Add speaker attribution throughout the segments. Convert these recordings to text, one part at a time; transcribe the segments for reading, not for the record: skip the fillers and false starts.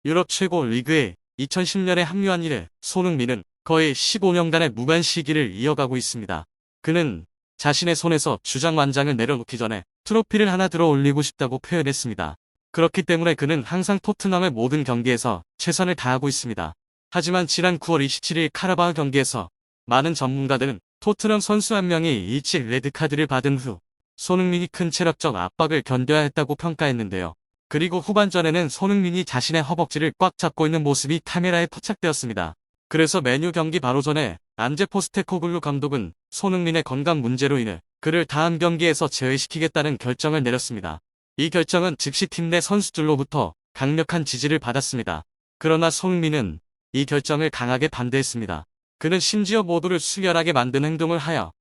Speaker 1: 유럽 최고 리그에 2010년에 합류한 이래 손흥민은 거의 15년간의 무관 시기를 이어가고 있습니다. 그는 자신의 손에서 주장 완장을 내려놓기 전에 트로피를 하나 들어 올리고 싶다고 표현했습니다. 그렇기 때문에 그는 항상 토트넘의 모든 경기에서 최선을 다하고 있습니다. 하지만 지난 9월 27일 카라바오 경기에서 많은 전문가들은 토트넘 선수 한 명이 일찍 레드카드를 받은 후 손흥민이 큰 체력적 압박을 견뎌야 했다고 평가했는데요. 그리고 후반전에는 손흥민이 자신의 허벅지를 꽉 잡고 있는 모습이 카메라에 포착되었습니다. 그래서 메뉴 경기 바로 전에 안제 포스테코글루 감독은 손흥민의 건강 문제로 인해 그를 다음 경기에서 제외시키겠다는 결정을 내렸습니다. 이 결정은 즉시 팀 내 선수들로부터 강력한 지지를 받았습니다. 그러나 손흥민은 이 결정을 강하게 반대했습니다. 그는 심지어 모두를 수결하게 만든 행동을 하여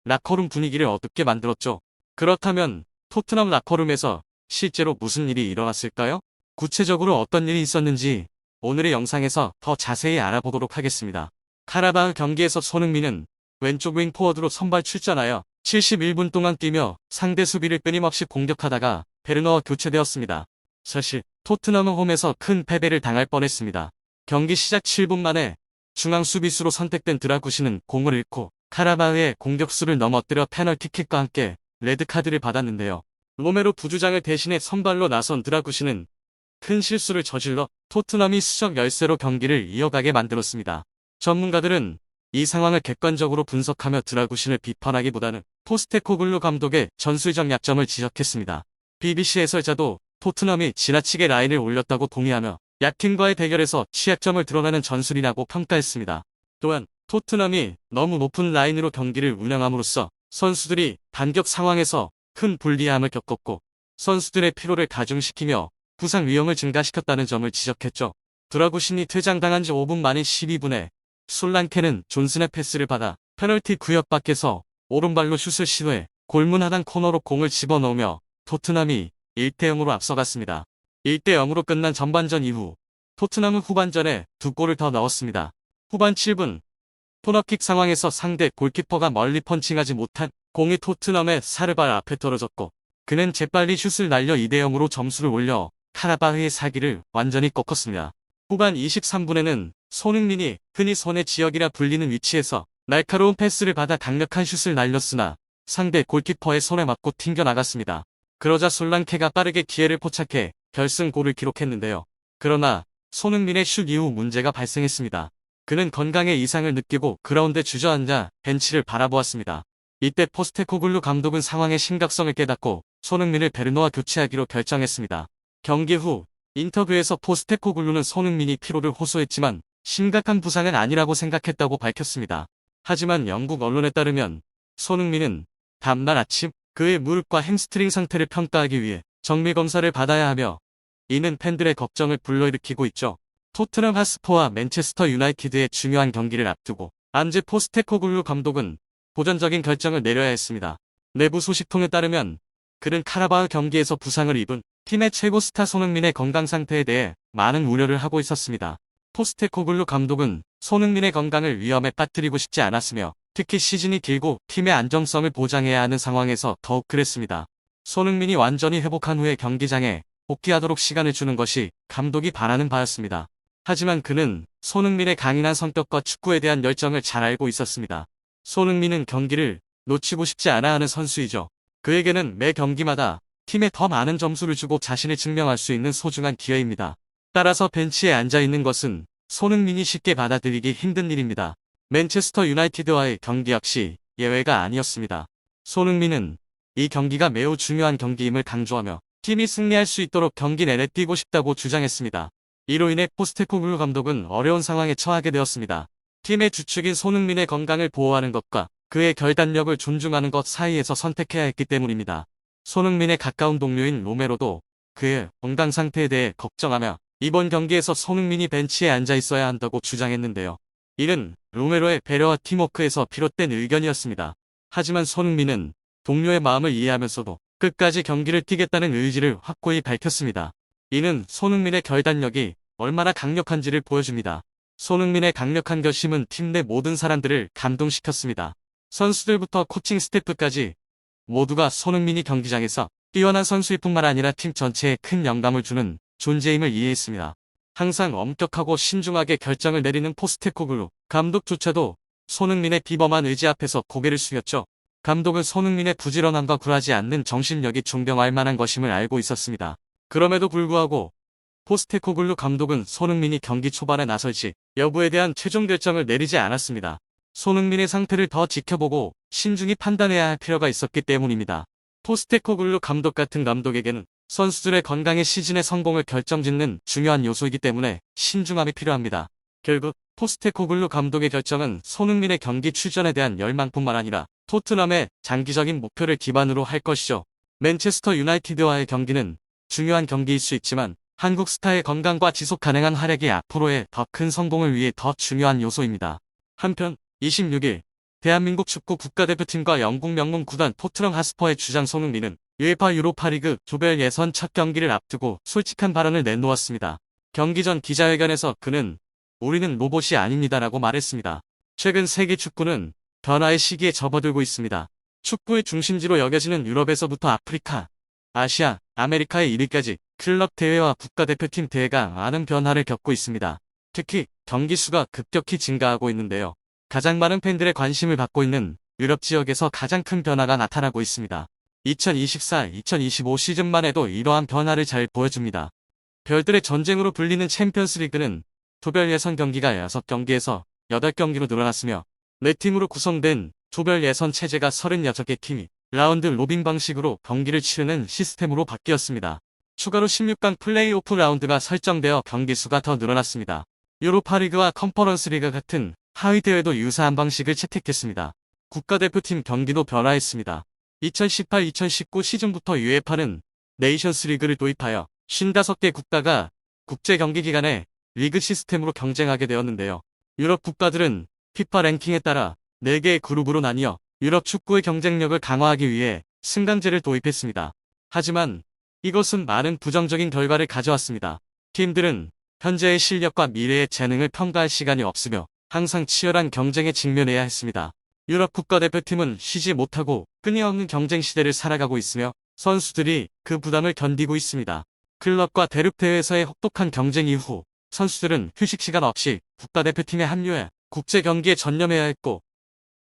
Speaker 1: 라커룸 분위기를 어둡게 만들었죠. 그렇다면 토트넘 라커룸에서 실제로 무슨 일이 일어났을까요? 구체적으로 어떤 일이 있었는지 오늘의 영상에서 더 자세히 알아보도록 하겠습니다. 카라바오 경기에서 손흥민은 왼쪽 윙 포워드로 선발 출전하여 71분 동안 뛰며 상대 수비를 끊임없이 공격하다가 베르너와 교체되었습니다. 사실 토트넘은 홈에서 큰 패배를 당할 뻔했습니다. 경기 시작 7분 만에 중앙 수비수로 선택된 드라구시는 공을 잃고 카라바오의 공격수를 넘어뜨려 페널티킥과 함께 레드카드를 받았는데요. 로메로 부주장을 대신해 선발로 나선 드라구시는 큰 실수를 저질러 토트넘이 수적 열세로 경기를 이어가게 만들었습니다. 전문가들은 이 상황을 객관적으로 분석하며 드라구신을 비판하기보다는 포스테코글루 감독의 전술적 약점을 지적했습니다. BBC 해설자도 토트넘이 지나치게 라인을 올렸다고 동의하며 약팀과의 대결에서 취약점을 드러내는 전술이라고 평가했습니다. 또한 토트넘이 너무 높은 라인으로 경기를 운영함으로써 선수들이 반격 상황에서 큰 불리함을 겪었고 선수들의 피로를 가중시키며 부상 위험을 증가시켰다는 점을 지적했죠. 드라구신이 퇴장당한 지 5분 만인 12분에 솔랑케는 존슨의 패스를 받아 페널티 구역 밖에서 오른발로 슛을 시도해 골문 하단 코너로 공을 집어넣으며 토트넘이 1대0으로 앞서갔습니다. 1대0으로 끝난 전반전 이후 토트넘은 후반전에 2골을 더 넣었습니다. 후반 7분 코너킥 상황에서 상대 골키퍼가 멀리 펀칭하지 못한 공이 토트넘의 사르발 앞에 떨어졌고 그는 재빨리 슛을 날려 2대0으로 점수를 올려 카라바흐의 사기를 완전히 꺾었습니다. 후반 23분에는 손흥민이 흔히 손의 지역이라 불리는 위치에서 날카로운 패스를 받아 강력한 슛을 날렸으나 상대 골키퍼의 손에 맞고 튕겨나갔습니다. 그러자 솔랑케가 빠르게 기회를 포착해 결승골을 기록했는데요. 그러나 손흥민의 슛 이후 문제가 발생했습니다. 그는 건강에 이상을 느끼고 그라운드에 주저앉아 벤치를 바라보았습니다. 이때 포스테코글루 감독은 상황의 심각성을 깨닫고 손흥민을 베르너와 교체하기로 결정했습니다. 경기 후 인터뷰에서 포스테코글루는 손흥민이 피로를 호소했지만 심각한 부상은 아니라고 생각했다고 밝혔습니다. 하지만 영국 언론에 따르면 손흥민은 다음날 아침 그의 무릎과 햄스트링 상태를 평가하기 위해 정밀검사를 받아야 하며 이는 팬들의 걱정을 불러일으키고 있죠. 토트넘 핫스퍼와 맨체스터 유나이티드의 중요한 경기를 앞두고 안제 포스테코글루 감독은 도전적인 결정을 내려야 했습니다. 내부 소식통에 따르면 그는 카라바오 경기에서 부상을 입은 팀의 최고 스타 손흥민의 건강 상태에 대해 많은 우려를 하고 있었습니다. 포스테코글루 감독은 손흥민의 건강을 위험에 빠뜨리고 싶지 않았으며 특히 시즌이 길고 팀의 안정성을 보장해야 하는 상황에서 더욱 그랬습니다. 손흥민이 완전히 회복한 후에 경기장에 복귀하도록 시간을 주는 것이 감독이 바라는 바였습니다. 하지만 그는 손흥민의 강인한 성격과 축구에 대한 열정을 잘 알고 있었습니다. 손흥민은 경기를 놓치고 싶지 않아 하는 선수이죠. 그에게는 매 경기마다 팀에 더 많은 점수를 주고 자신을 증명할 수 있는 소중한 기회입니다. 따라서 벤치에 앉아있는 것은 손흥민이 쉽게 받아들이기 힘든 일입니다. 맨체스터 유나이티드와의 경기 역시 예외가 아니었습니다. 손흥민은 이 경기가 매우 중요한 경기임을 강조하며 팀이 승리할 수 있도록 경기 내내 뛰고 싶다고 주장했습니다. 이로 인해 포스테코글루 감독은 어려운 상황에 처하게 되었습니다. 팀의 주축인 손흥민의 건강을 보호하는 것과 그의 결단력을 존중하는 것 사이에서 선택해야 했기 때문입니다. 손흥민의 가까운 동료인 로메로도 그의 건강 상태에 대해 걱정하며 이번 경기에서 손흥민이 벤치에 앉아 있어야 한다고 주장했는데요. 이는 로메로의 배려와 팀워크에서 비롯된 의견이었습니다. 하지만 손흥민은 동료의 마음을 이해하면서도 끝까지 경기를 뛰겠다는 의지를 확고히 밝혔습니다. 이는 손흥민의 결단력이 얼마나 강력한지를 보여줍니다. 손흥민의 강력한 결심은 팀 내 모든 사람들을 감동시켰습니다. 선수들부터 코칭 스태프까지 모두가 손흥민이 경기장에서 뛰어난 선수일 뿐만 아니라 팀 전체에 큰 영감을 주는 존재임을 이해했습니다. 항상 엄격하고 신중하게 결정을 내리는 포스테코글루 감독조차도 손흥민의 비범한 의지 앞에서 고개를 숙였죠. 감독은 손흥민의 부지런함과 굴하지 않는 정신력이 존경할 만한 것임을 알고 있었습니다. 그럼에도 불구하고 포스테코글루 감독은 손흥민이 경기 초반에 나설지 여부에 대한 최종 결정을 내리지 않았습니다. 손흥민의 상태를 더 지켜보고 신중히 판단해야 할 필요가 있었기 때문입니다. 포스테코글루 감독 같은 감독에게는 선수들의 건강이 시즌의 성공을 결정짓는 중요한 요소이기 때문에 신중함이 필요합니다. 결국 포스테코글루 감독의 결정은 손흥민의 경기 출전에 대한 열망뿐만 아니라 토트넘의 장기적인 목표를 기반으로 할 것이죠. 맨체스터 유나이티드와의 경기는 중요한 경기일 수 있지만 한국 스타의 건강과 지속 가능한 활약이 앞으로의 더 큰 성공을 위해 더 중요한 요소입니다. 한편 26일 대한민국 축구 국가대표팀과 영국 명문 구단 토트넘 핫스퍼의 주장 손흥민은 UEFA 유로파리그 조별 예선 첫 경기를 앞두고 솔직한 발언을 내놓았습니다. 경기 전 기자회견에서 그는 "우리는 로봇이 아닙니다라고 말했습니다. 최근 세계 축구는 변화의 시기에 접어들고 있습니다. 축구의 중심지로 여겨지는 유럽에서부터 아프리카, 아시아, 아메리카에 이르기까지 클럽 대회와 국가대표팀 대회가 많은 변화를 겪고 있습니다. 특히 경기 수가 급격히 증가하고 있는데요. 가장 많은 팬들의 관심을 받고 있는 유럽 지역에서 가장 큰 변화가 나타나고 있습니다. 2024-2025 시즌만 해도 이러한 변화를 잘 보여줍니다. 별들의 전쟁으로 불리는 챔피언스리그는 조별 예선 경기가 6경기에서 8경기로 늘어났으며 4팀으로 구성된 조별 예선 체제가 36개 팀이 라운드 로빈 방식으로 경기를 치르는 시스템으로 바뀌었습니다. 추가로 16강 플레이오프 라운드가 설정되어 경기 수가 더 늘어났습니다. 유로파리그와 컨퍼런스리그 같은 하위 대회도 유사한 방식을 채택했습니다. 국가대표팀 경기도 변화했습니다. 2018-2019 시즌부터 UEFA는 네이션스 리그를 도입하여 55개 국가가 국제 경기 기간에 리그 시스템으로 경쟁하게 되었는데요. 유럽 국가들은 피파 랭킹에 따라 4개의 그룹으로 나뉘어 유럽 축구의 경쟁력을 강화하기 위해 승강제를 도입했습니다. 하지만 이것은 많은 부정적인 결과를 가져왔습니다. 팀들은 현재의 실력과 미래의 재능을 평가할 시간이 없으며 항상 치열한 경쟁에 직면해야 했습니다. 유럽 국가대표팀은 쉬지 못하고 끊임없는 경쟁 시대를 살아가고 있으며 선수들이 그 부담을 견디고 있습니다. 클럽과 대륙 대회에서의 혹독한 경쟁 이후 선수들은 휴식 시간 없이 국가대표팀에 합류해 국제 경기에 전념해야 했고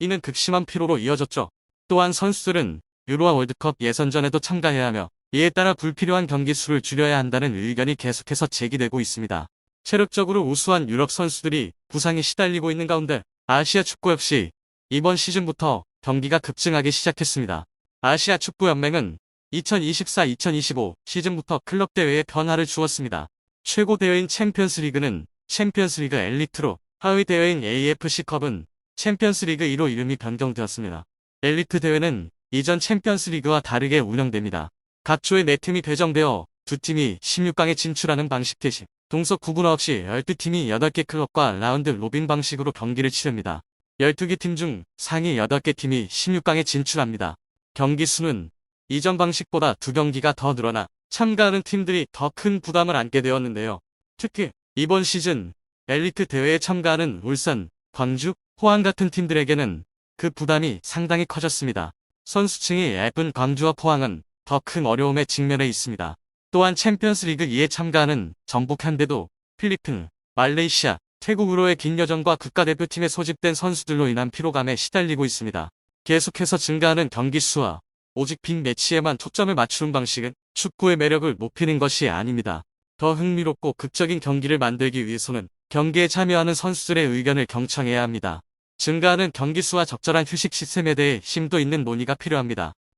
Speaker 1: 이는 극심한 피로로 이어졌죠. 또한 선수들은 유로와 월드컵 예선전에도 참가해야 하며 이에 따라 불필요한 경기 수를 줄여야 한다는 의견이 계속해서 제기되고 있습니다. 체력적으로 우수한 유럽 선수들이 부상에 시달리고 있는 가운데 아시아 축구 역시 이번 시즌부터 경기가 급증하기 시작했습니다. 아시아 축구연맹은 2024-2025 시즌부터 클럽 대회에 변화를 주었습니다. 최고 대회인 챔피언스리그는 챔피언스리그 엘리트로, 하위 대회인 AFC컵은 챔피언스리그 2로 이름이 변경되었습니다. 엘리트 대회는 이전 챔피언스리그와 다르게 운영됩니다. 각 조에 4팀이 배정되어 2팀이 16강에 진출하는 방식 대신 동서 구분 없이 12팀이 8개 클럽과 라운드 로빈 방식으로 경기를 치릅니다. 12개 팀 중 상위 8개 팀이 16강에 진출합니다. 경기 수는 이전 방식보다 2경기가 더 늘어나 참가하는 팀들이 더 큰 부담을 안게 되었는데요. 특히 이번 시즌 엘리트 대회에 참가하는 울산, 광주, 포항 같은 팀들에게는 그 부담이 상당히 커졌습니다. 선수층이 얇은 광주와 포항은 더 큰 어려움에 직면해 있습니다. 또한 챔피언스리그 2에 참가하는 전북 현대도 필리핀, 말레이시아, 태국으로의 긴 여정과 국가대표팀에 소집된 선수들로 인한 피로감에 시달리고 있습니다. 계속해서 증가하는 경기 수와 오직 빅매치에만 초점을 맞추는 방식은 축구의 매력을 높이는 것이 아닙니다. 더 흥미롭고 극적인 경기를 만들기 위해서는 경기에 참여하는 선수들의 의견을 경청해야 합니다. 증가하는 경기 수와 적절한 휴식 시스템에 대해 심도 있는 논의가 필요합니다.